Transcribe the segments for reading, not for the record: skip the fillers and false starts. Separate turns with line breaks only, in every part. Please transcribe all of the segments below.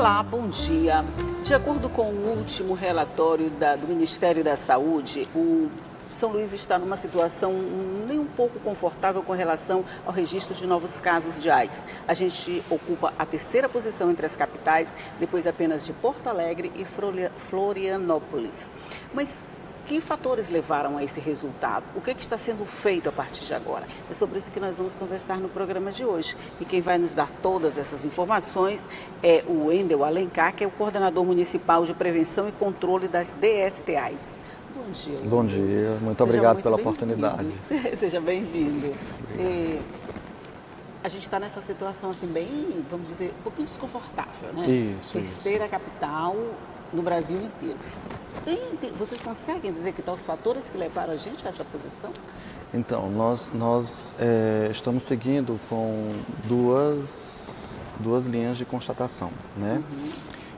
Olá, bom dia. De acordo com o último relatório do Ministério da Saúde, o São Luís está numa situação nem um pouco confortável com relação ao registro de novos casos de AIDS. A gente ocupa a terceira posição entre as capitais, depois apenas de Porto Alegre e Florianópolis. Mas que fatores levaram a esse resultado? O que está sendo feito a partir de agora? É sobre isso que nós vamos conversar no programa de hoje. E quem vai nos dar todas essas informações é o Wendel Alencar, que é o coordenador municipal de prevenção e controle das DST-AIDS. Bom dia.
Bom dia, muito obrigado pela oportunidade.
Seja bem-vindo. A gente está nessa situação assim bem, vamos dizer, um pouquinho desconfortável, né?
Isso.
Terceira capital no Brasil inteiro. Vocês conseguem detectar os fatores que levaram a gente a essa posição?
Então, nós estamos seguindo com duas linhas de constatação, né?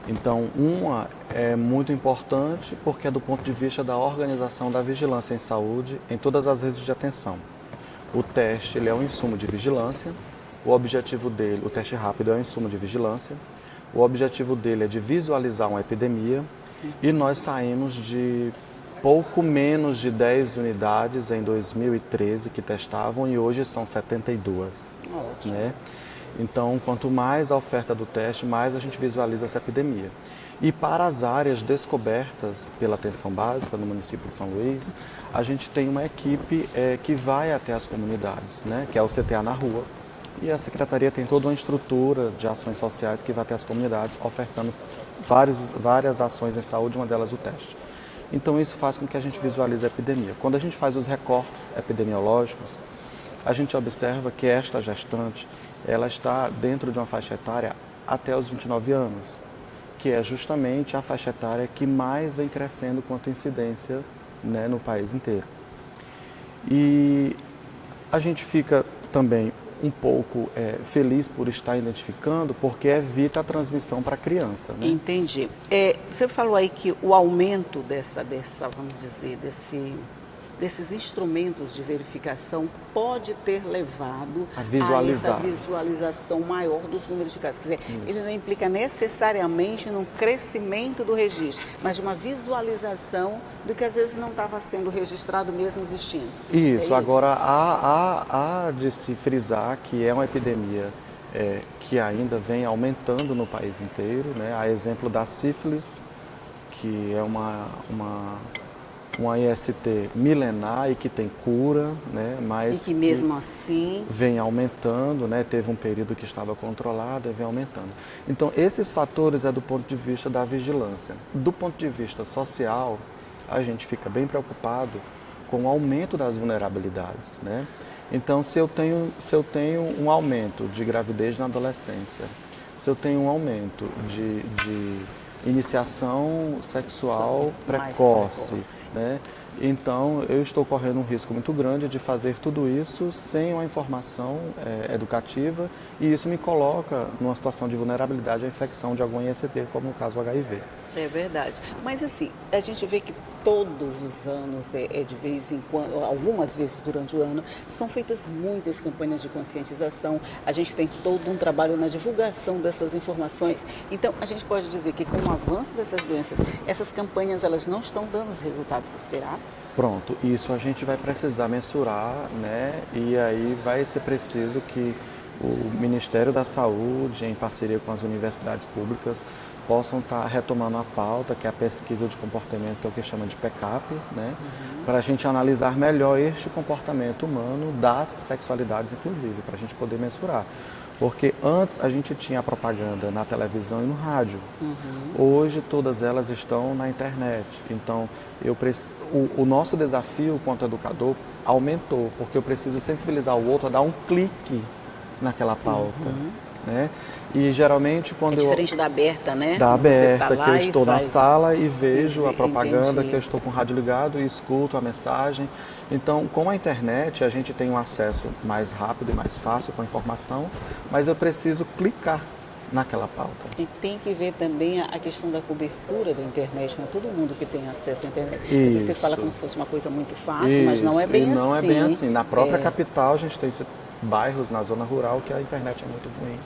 Então, uma é muito importante porque é do ponto de vista da organização da vigilância em saúde em todas as redes de atenção. O teste ele é um insumo de vigilância, o objetivo dele, o teste rápido é um insumo de vigilância, o objetivo dele é de visualizar uma epidemia e nós saímos de pouco menos de 10 unidades em 2013 que testavam e hoje são 72.
Ótimo.
Né? Então, quanto mais a oferta do teste, mais a gente visualiza essa epidemia. E para as áreas descobertas pela atenção básica no município de São Luís, a gente tem uma equipe que vai até as comunidades, né? Que é o CTA na rua. E a Secretaria tem toda uma estrutura de ações sociais que vai até as comunidades, ofertando várias ações em saúde, uma delas o teste. Então, isso faz com que a gente visualize a epidemia. Quando a gente faz os recortes epidemiológicos, a gente observa que esta gestante ela está dentro de uma faixa etária até os 29 anos, que é justamente a faixa etária que mais vem crescendo quanto incidência, né, no país inteiro. E a gente fica também um pouco feliz por estar identificando, porque evita a transmissão para a criança. Né?
Entendi. Você falou aí que o aumento vamos dizer, desses instrumentos de verificação pode ter levado a essa visualização maior dos números de casos. Quer dizer, ele não implica necessariamente num crescimento do registro, mas de uma visualização do que às vezes não estava sendo registrado mesmo existindo.
Isso, agora há de se frisar que é uma epidemia que ainda vem aumentando no país inteiro, né? A exemplo da sífilis, que é uma IST milenar e que tem cura, né? Mas
e que mesmo assim
vem aumentando, né? Teve um período que estava controlado e vem aumentando. Então, esses fatores é do ponto de vista da vigilância. Do ponto de vista social, a gente fica bem preocupado com o aumento das vulnerabilidades, né? Então, se eu tenho um aumento de gravidez na adolescência, se eu tenho um aumento de iniciação sexual precoce, né? Então, eu estou correndo um risco muito grande de fazer tudo isso sem uma informação educativa e isso me coloca numa situação de vulnerabilidade à infecção de algum IST, como no caso o HIV.
É verdade. Mas assim, a gente vê que todos os anos, de vez em quando, algumas vezes durante o ano, são feitas muitas campanhas de conscientização. A gente tem todo um trabalho na divulgação dessas informações. Então, a gente pode dizer que com o avanço dessas doenças, essas campanhas elas não estão dando os resultados esperados?
Pronto, isso a gente vai precisar mensurar, né? E aí vai ser preciso que o Ministério da Saúde, em parceria com as universidades públicas, possam estar retomando a pauta, que é a pesquisa de comportamento, que é o que chama de PECAP, né? Para a gente analisar melhor este comportamento humano das sexualidades, inclusive, para a gente poder mensurar. Porque antes a gente tinha a propaganda na televisão e no rádio. Hoje todas elas estão na internet. Então, o nosso desafio quanto educador aumentou, porque eu preciso sensibilizar o outro a dar um clique naquela pauta. Né? E geralmente quando
diferente da aberta, né?
Da aberta,
tá
que eu estou na sala e vejo a
Entendi.
propaganda, que eu estou com o rádio ligado e escuto a mensagem. Então, com a internet, a gente tem um acesso mais rápido e mais fácil com a informação, mas eu preciso clicar naquela pauta.
E tem que ver também a questão da cobertura da internet, não é todo mundo que tem acesso à internet.
Isso.
Você fala como se fosse uma coisa muito fácil, mas não é bem assim.
Não é bem assim. Na própria capital, a gente tem bairros na zona rural que a internet é muito ruim.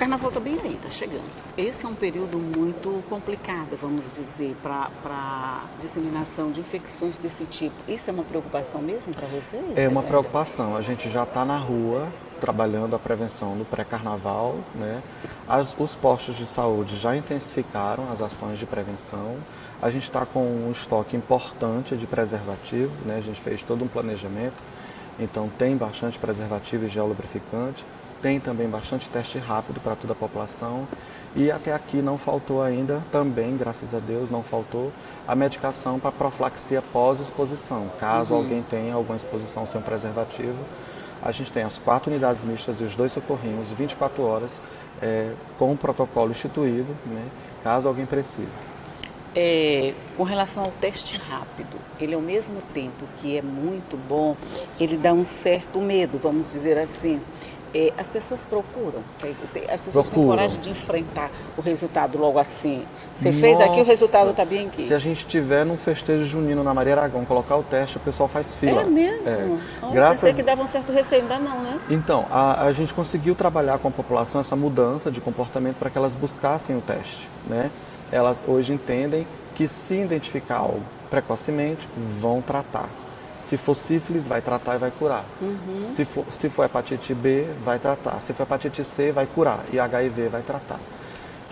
carnaval está bem aí, está chegando. Esse é um período muito complicado, vamos dizer, para disseminação de infecções desse tipo. Isso é uma preocupação mesmo para vocês?
É uma preocupação. A gente já está na rua trabalhando a prevenção no pré-carnaval, né? Os postos de saúde já intensificaram as ações de prevenção. A gente está com um estoque importante de preservativo, né? A gente fez todo um planejamento, então tem bastante preservativo e gel lubrificante. Tem também bastante teste rápido para toda a população e até aqui não faltou ainda, também, graças a Deus, não faltou a medicação para profilaxia pós-exposição. Caso alguém tenha alguma exposição sem preservativo, a gente tem as 4 unidades mistas e os 2 socorrinhos 24 horas com o protocolo instituído, né, caso alguém precise.
Com relação ao teste rápido, ele ao mesmo tempo que é muito bom, ele dá um certo medo, vamos dizer assim. As pessoas procuram, as pessoas têm coragem de enfrentar o resultado logo assim. Você fez aqui, o resultado está bem aqui.
Se a gente tiver num festejo junino na Maria Aragão, colocar o teste, o pessoal faz fila.
É mesmo? Pensei que dava um certo receio, ainda não, né?
Então, a gente conseguiu trabalhar com a população essa mudança de comportamento para que elas buscassem o teste, né? Elas hoje entendem que se identificar algo precocemente, vão tratar. Se for sífilis, vai tratar e vai curar. Se for hepatite B, vai tratar. Se for hepatite C, vai curar. E HIV vai tratar.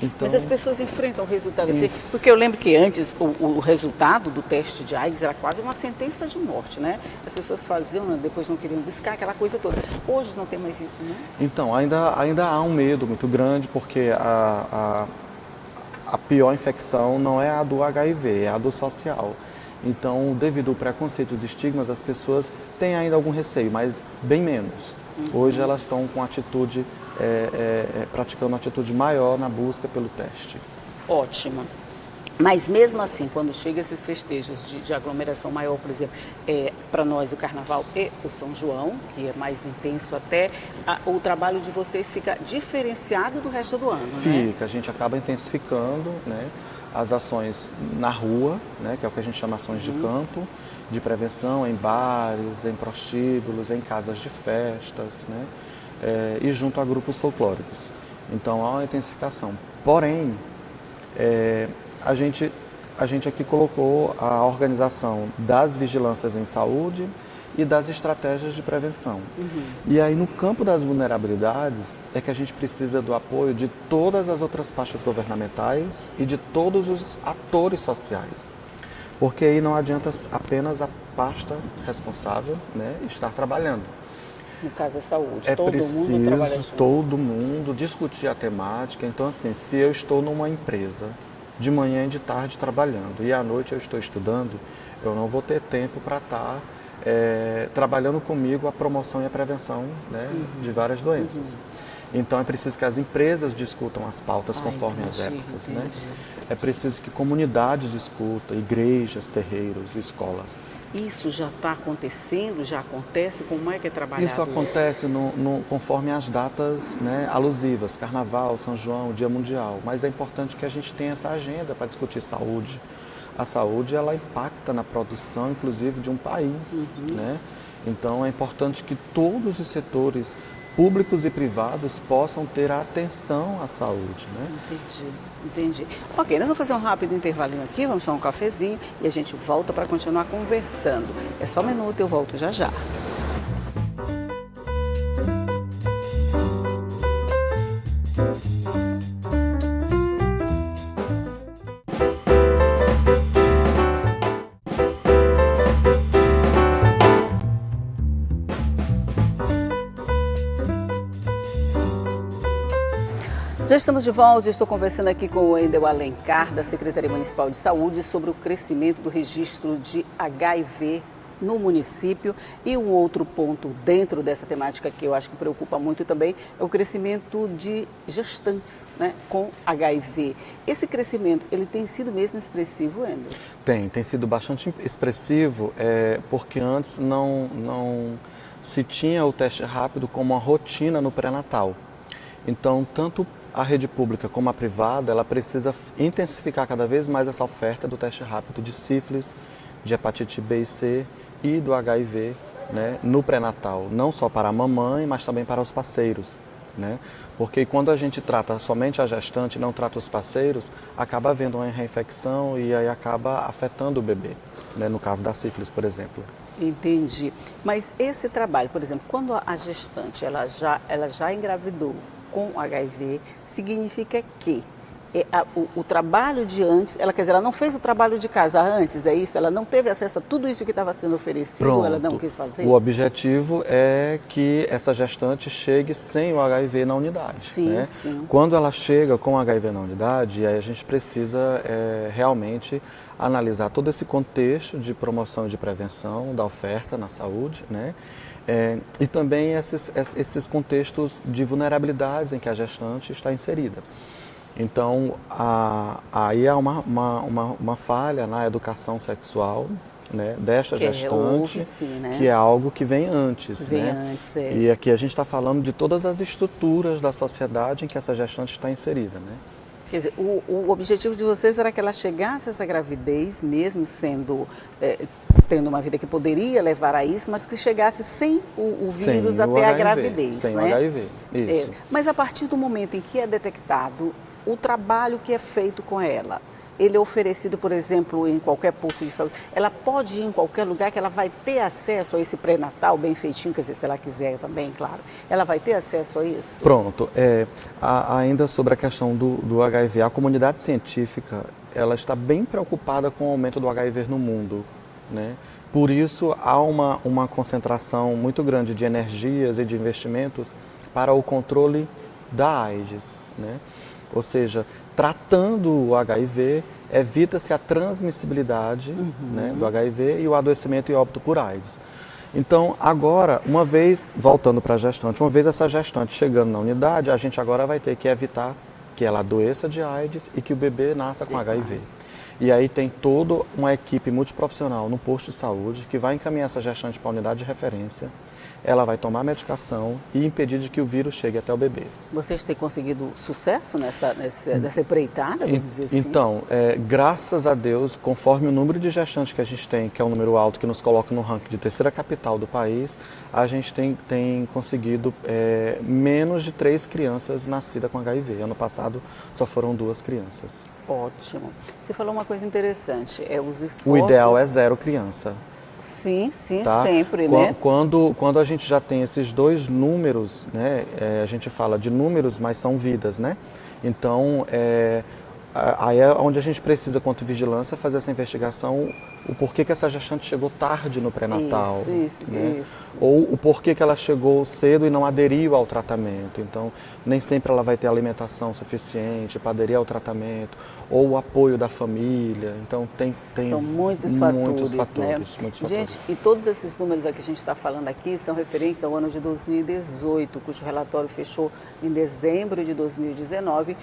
Então,
mas as pessoas enfrentam o resultado assim, porque eu lembro que antes o resultado do teste de AIDS era quase uma sentença de morte, né? As pessoas faziam, depois não queriam buscar, aquela coisa toda. Hoje não tem mais isso, né?
Então, ainda há um medo muito grande, porque a pior infecção não é a do HIV, é a do social. Então, devido ao preconceito e os estigmas, as pessoas têm ainda algum receio, mas bem menos. Hoje elas estão com atitude, praticando uma atitude maior na busca pelo teste.
Ótimo. Mas mesmo assim, quando chega esses festejos de aglomeração maior, por exemplo, para nós o Carnaval e o São João, que é mais intenso até, o trabalho de vocês fica diferenciado do resto do ano, né?
Fica, a gente acaba intensificando, né, as ações na rua, né, que é o que a gente chama de ações de campo, de prevenção em bares, em prostíbulos, em casas de festas, né, e junto a grupos folclóricos. Então há uma intensificação. Porém, a gente aqui colocou a organização das vigilâncias em saúde e das estratégias de prevenção. E aí no campo das vulnerabilidades é que a gente precisa do apoio de todas as outras pastas governamentais e de todos os atores sociais. Porque aí não adianta apenas a pasta responsável, né, estar trabalhando.
No caso da saúde,
todo mundo discutir a temática. Então, assim, se eu estou numa empresa de manhã e de tarde trabalhando e à noite eu estou estudando, eu não vou ter tempo para estar trabalhando comigo a promoção e a prevenção, né, de várias doenças. Então é preciso que as empresas discutam as pautas conforme as épocas, né? É preciso que comunidades discutam, igrejas, terreiros, escolas.
Isso já está acontecendo? Já acontece? Como é que é trabalhado?
Isso acontece conforme as datas, né, alusivas, Carnaval, São João, Dia Mundial. Mas é importante que a gente tenha essa agenda para discutir saúde. A saúde, ela impacta na produção, inclusive, de um país, né? Então é importante que todos os setores públicos e privados possam ter atenção à saúde, né?
Entendi. Ok, nós vamos fazer um rápido intervalinho aqui, vamos tomar um cafezinho e a gente volta para continuar conversando. É só um minuto, eu volto já já. Já estamos de volta, estou conversando aqui com o Wendel Alencar, da Secretaria Municipal de Saúde, sobre o crescimento do registro de HIV no município. E um outro ponto dentro dessa temática que eu acho que preocupa muito também é o crescimento de gestantes, né, com HIV. Esse crescimento, ele tem sido mesmo expressivo, Wendel?
Tem sido bastante expressivo, porque antes não se tinha o teste rápido como uma rotina no pré-natal. Então, tanto a rede pública como a privada, ela precisa intensificar cada vez mais essa oferta do teste rápido de sífilis, de hepatite B e C e do HIV, né, no pré-natal, não só para a mamãe, mas também para os parceiros, né? Porque quando a gente trata somente a gestante, não trata os parceiros, acaba havendo uma reinfecção e aí acaba afetando o bebê, né? No caso da sífilis, por exemplo.
Entendi. Mas esse trabalho, por exemplo, quando a gestante ela já engravidou com HIV, significa que o trabalho de antes, ela quer dizer, ela não fez o trabalho de casa antes, é isso? Ela não teve acesso a tudo isso que estava sendo oferecido,
Pronto.
ela não quis fazer?
O objetivo é que essa gestante chegue sem o HIV na unidade.
Sim,
né?
sim.
Quando ela chega com o HIV na unidade, aí a gente precisa realmente analisar todo esse contexto de promoção e de prevenção da oferta na saúde, né? E também esses contextos de vulnerabilidades em que a gestante está inserida. Então, aí há uma falha na educação sexual, né, desta gestante,
né?
que é algo que vem antes.
Antes, é.
E aqui a gente está falando de todas as estruturas da sociedade em que essa gestante está inserida. Né?
Quer dizer, o objetivo de vocês era que ela chegasse a essa gravidez, mesmo tendo uma vida que poderia levar a isso, mas que chegasse sem o vírus
sem
até
o
a
HIV,
gravidez.
Sem
né?
o HIV, isso.
Mas a partir do momento em que é detectado, o trabalho que é feito com ela, ele é oferecido, por exemplo, em qualquer posto de saúde, ela pode ir em qualquer lugar que ela vai ter acesso a esse pré-natal bem feitinho, quer dizer, se ela quiser também, claro, ela vai ter acesso a isso?
Pronto. Ainda sobre a questão do HIV, a comunidade científica, ela está bem preocupada com o aumento do HIV no mundo, né? Por isso, há uma concentração muito grande de energias e de investimentos para o controle da AIDS, né? Ou seja, tratando o HIV, evita-se a transmissibilidade né, do HIV e o adoecimento e óbito por AIDS. Então, agora, voltando para a gestante, uma vez essa gestante chegando na unidade, a gente agora vai ter que evitar que ela adoeça de AIDS e que o bebê nasça com HIV. E aí tem toda uma equipe multiprofissional no posto de saúde que vai encaminhar essa gestante para a unidade de referência. Ela vai tomar medicação e impedir de que o vírus chegue até o bebê.
Vocês têm conseguido sucesso nessa empreitada, vamos dizer assim?
Então, graças a Deus, conforme o número de gestantes que a gente tem, que é um número alto que nos coloca no ranking de terceira capital do país, a gente tem conseguido menos de 3 crianças nascidas com HIV. Ano passado só foram 2 crianças.
Ótimo. Você falou uma coisa interessante, os esforços...
O ideal é 0 criança.
Sim,
tá?
Sempre, né?
Quando a gente já tem esses 2 números, né, a gente fala de números, mas são vidas, né? Então, aí é onde a gente precisa, quanto vigilância, fazer essa investigação, o porquê que essa gestante chegou tarde no pré-natal.
Isso.
Ou o porquê que ela chegou cedo e não aderiu ao tratamento. Então, nem sempre ela vai ter alimentação suficiente para aderir ao tratamento, ou o apoio da família. Então,
são muitos fatores, né? Gente, e todos esses números que a gente está falando aqui são referentes ao ano de 2018, cujo relatório fechou em dezembro de 2019.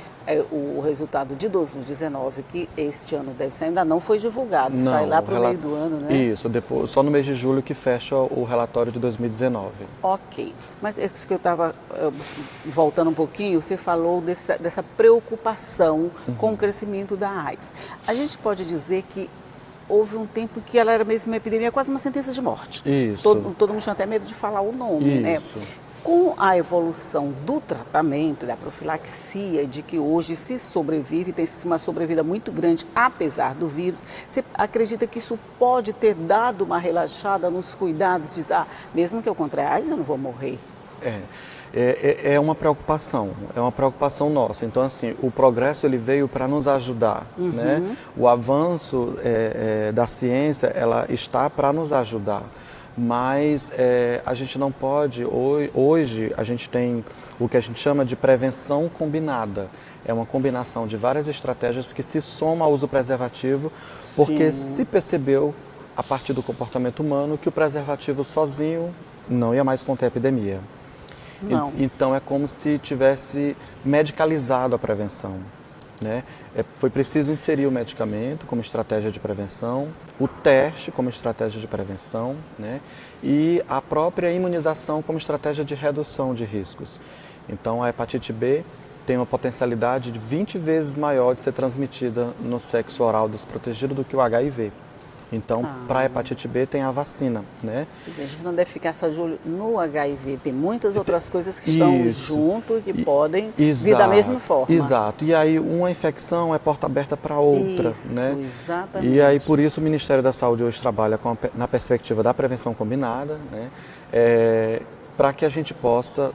O resultado de 2019, que este ano deve ser, ainda não foi divulgado, sai lá para o meio do ano, né?
Isso, depois, só no mês de julho que fecha o relatório de 2019.
Ok, mas é isso que eu estava voltando um pouquinho, você falou dessa preocupação com o crescimento da AIDS. A gente pode dizer que houve um tempo que ela era mesmo uma epidemia, quase uma sentença de morte.
Isso.
Todo mundo tinha até medo de falar o nome, né? Com a evolução do tratamento, da profilaxia, de que hoje se sobrevive, tem uma sobrevida muito grande, apesar do vírus, você acredita que isso pode ter dado uma relaxada nos cuidados, de mesmo que eu contraia AIDS, eu não vou morrer?
É uma preocupação nossa. Então, assim, o progresso ele veio para nos ajudar, né? O avanço da ciência, ela está para nos ajudar. Mas a gente não pode, hoje a gente tem o que a gente chama de prevenção combinada. É uma combinação de várias estratégias que se soma ao uso preservativo, porque se percebeu, a partir do comportamento humano, que o preservativo sozinho não ia mais conter a epidemia.
Não.
Então é como se tivesse medicalizado a prevenção, né? Foi preciso inserir o medicamento como estratégia de prevenção, o teste como estratégia de prevenção, né? E a própria imunização como estratégia de redução de riscos. Então a hepatite B tem uma potencialidade de 20 vezes maior de ser transmitida no sexo oral desprotegido do que o HIV. Então, para a hepatite B tem a vacina, né?
Quer dizer, a gente não deve ficar só de olho no HIV, tem muitas outras coisas que estão junto e que podem vir da mesma forma.
Exato, e aí uma infecção é porta aberta para outra,
isso,
né?
Exatamente.
E aí por isso o Ministério da Saúde hoje trabalha na perspectiva da prevenção combinada, né? Para que a gente possa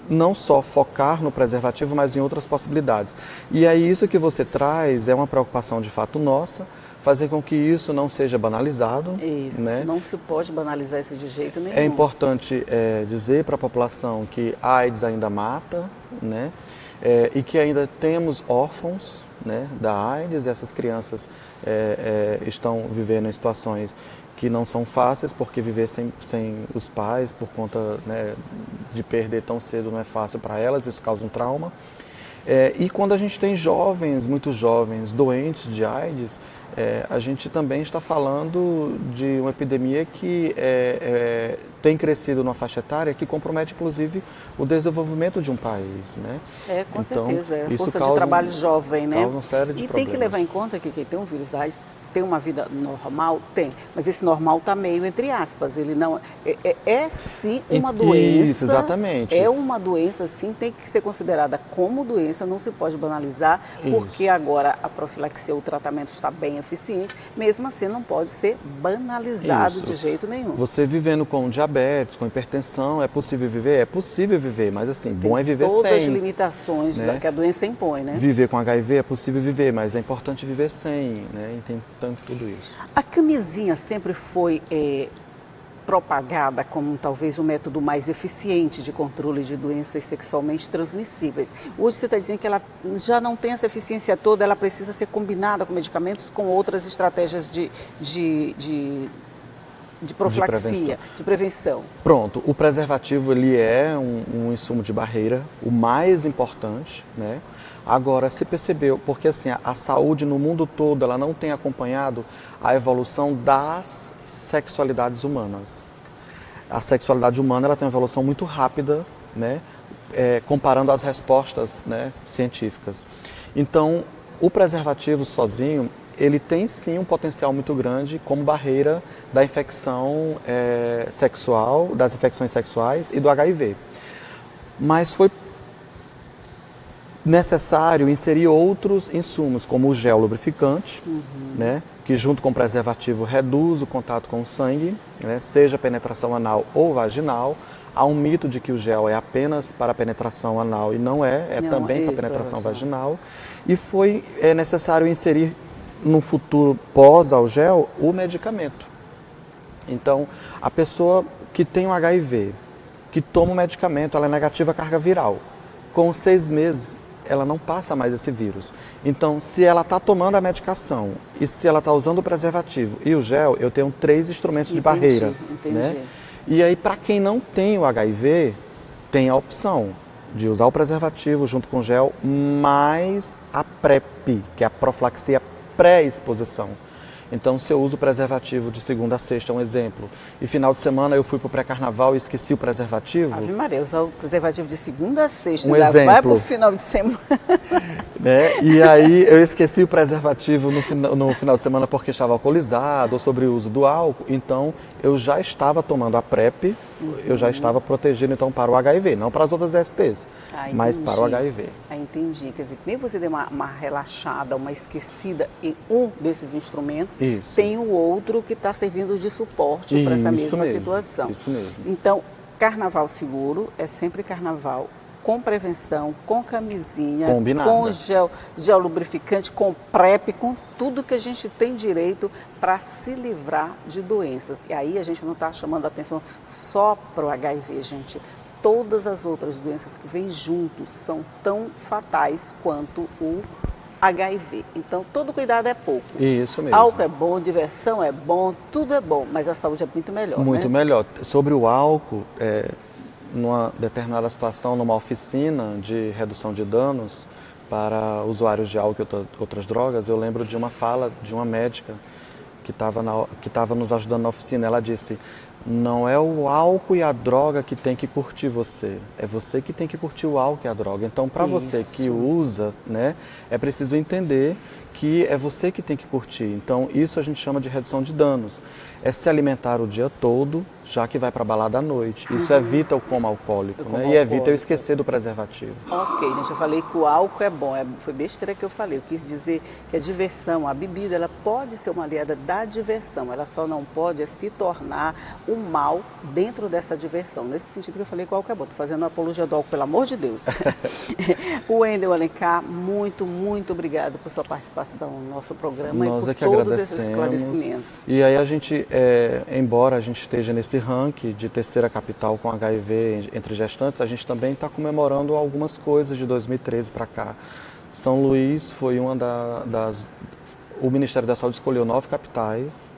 não só focar no preservativo, mas em outras possibilidades. E aí isso que você traz é uma preocupação de fato nossa, fazer com que isso não seja banalizado.
Isso,
né?
Não se pode banalizar isso de jeito nenhum.
É importante dizer para a população que a AIDS ainda mata, né? E que ainda temos órfãos, né, da AIDS, e essas crianças estão vivendo em situações que não são fáceis, porque viver sem os pais, por conta, né, de perder tão cedo, não é fácil para elas, isso causa um trauma. E quando a gente tem jovens, muitos jovens, doentes de AIDS, a gente também está falando de uma epidemia que tem crescido numa faixa etária que compromete, inclusive, o desenvolvimento de um país, né?
Com
então,
certeza, é a força
causa
de trabalho jovem, né?
Causa uma série de
e
problemas.
Tem que levar em conta que quem tem um vírus da AIDS tem uma vida normal? Tem, mas esse normal está meio entre aspas, ele não... sim uma doença.
Isso, exatamente.
É uma doença, sim, tem que ser considerada como doença, não se pode banalizar, porque agora a profilaxia, o tratamento está bem eficiente, mesmo assim não pode ser banalizado de jeito nenhum.
Você vivendo com diabetes, com hipertensão, é possível viver? É possível viver, mas assim,
Tem
bom é viver sem.
todas as limitações, né, que a doença impõe, né?
Viver com HIV é possível viver, mas é importante viver sem, né? E tem tudo isso.
A camisinha sempre foi propagada como talvez o método mais eficiente de controle de doenças sexualmente transmissíveis. Hoje você está dizendo que ela já não tem essa eficiência toda, ela precisa ser combinada com medicamentos, com outras estratégias de profilaxia, de prevenção.
Pronto, o preservativo ele é um insumo de barreira, o mais importante, né? Agora, se percebeu, porque assim, a saúde no mundo todo, ela não tem acompanhado a evolução das sexualidades humanas. A sexualidade humana ela tem uma evolução muito rápida, né? Comparando as respostas, né, científicas. Então, o preservativo sozinho, ele tem sim um potencial muito grande como barreira da infecção sexual, das infecções sexuais e do HIV. Mas foi necessário inserir outros insumos, como o gel lubrificante, né, que junto com o preservativo reduz o contato com o sangue, né, seja penetração anal ou vaginal. Há um mito de que o gel é apenas para penetração anal e não também para penetração vaginal. E foi necessário inserir no futuro pós ao gel o medicamento. Então, a pessoa que tem um HIV, que toma o medicamento, ela é negativa à carga viral. Com 6 meses, ela não passa mais esse vírus. Então, se ela está tomando a medicação e se ela está usando o preservativo e o gel, eu tenho 3 instrumentos de barreira. Né? E aí, para quem não tem o HIV, tem a opção de usar o preservativo junto com o gel, mais a PrEP, que é a profilaxia pré-exposição. Então, se eu uso o preservativo de segunda a sexta, um exemplo, e final de semana eu fui para o pré-carnaval e esqueci o preservativo...
Ave Maria, usar o preservativo de segunda a sexta,
um exemplo,
vai para o final de semana...
Né? E aí eu esqueci o preservativo no final de semana porque estava alcoolizado ou sobre o uso do álcool, então eu já estava tomando a PrEP, eu já estava protegido então para o HIV, não para as outras STs, mas para o HIV.
Entendi, quer dizer, nem você deu uma relaxada, uma esquecida em um desses instrumentos, tem o outro que está servindo de suporte para essa mesma situação.
Isso mesmo.
Então, carnaval seguro é sempre carnaval com prevenção, com camisinha,
combinada,
com gel lubrificante, com PrEP, com tudo que a gente tem direito para se livrar de doenças. E aí a gente não está chamando a atenção só para o HIV, gente. Todas as outras doenças que vêm juntos são tão fatais quanto o HIV. Então, todo cuidado é pouco.
Isso mesmo.
Álcool é bom, diversão é bom, tudo é bom, mas a saúde é muito melhor,
Muito
né?
melhor. Sobre o álcool... numa determinada situação, numa oficina de redução de danos para usuários de álcool e outras drogas, eu lembro de uma fala de uma médica que estava nos ajudando na oficina. Ela disse: não é o álcool e a droga que tem que curtir você, é você que tem que curtir o álcool e a droga. Então, para você que usa, né, é preciso entender que é você que tem que curtir. Então, isso a gente chama de redução de danos. É se alimentar o dia todo, já que vai para a balada à noite. Isso evita o coma alcoólico, né? E evita eu esquecer do preservativo.
Ok, gente, eu falei que o álcool é bom, foi besteira que eu falei. Eu quis dizer que a diversão, a bebida, ela pode ser uma aliada da diversão, ela só não pode se tornar o mal dentro dessa diversão. Nesse sentido que eu falei que o álcool é bom. Estou fazendo apologia do álcool, pelo amor de Deus. O Wendel Alencar, muito, muito obrigado por sua participação no nosso programa.
Nós
e por
é que
todos
agradecemos.
esses esclarecimentos.
E aí a gente, embora a gente esteja nesse ranking de terceira capital com HIV entre gestantes, a gente também está comemorando algumas coisas de 2013 para cá. São Luís foi uma das... O Ministério da Saúde escolheu 9 capitais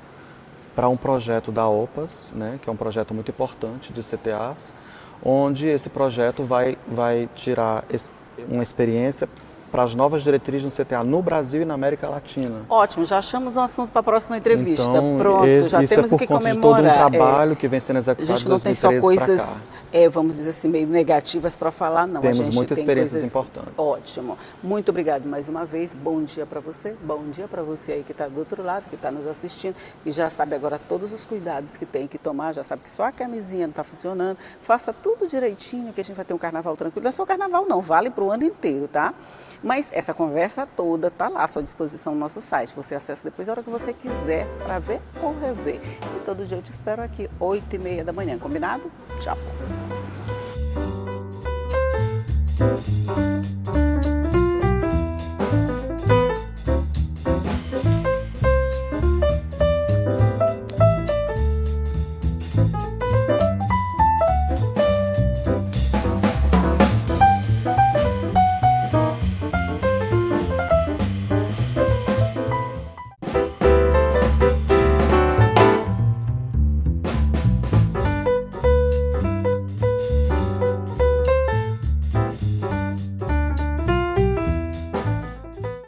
para um projeto da OPAS, né, que é um projeto muito importante de CTAs, onde esse projeto vai tirar uma experiência para as novas diretrizes no CTA no Brasil e na América Latina.
Ótimo, já achamos um assunto para a próxima entrevista.
Então,
pronto, já temos o que comemorar.
De todo um trabalho que vem sendo executado
a gente não tem só coisas, vamos dizer assim, meio negativas para falar, não.
Temos
a gente
muitas
tem
experiências
coisas...
importantes.
Ótimo. Muito obrigado mais uma vez. Bom dia para você. Bom dia para você aí que está do outro lado, que está nos assistindo e já sabe agora todos os cuidados que tem que tomar, já sabe que só a camisinha não está funcionando. Faça tudo direitinho que a gente vai ter um carnaval tranquilo. Não é só carnaval não, vale para o ano inteiro, tá? Mas essa conversa toda está lá à sua disposição no nosso site. Você acessa depois a hora que você quiser para ver ou rever. E todo dia eu te espero aqui, 8h30 da manhã. Combinado? Tchau.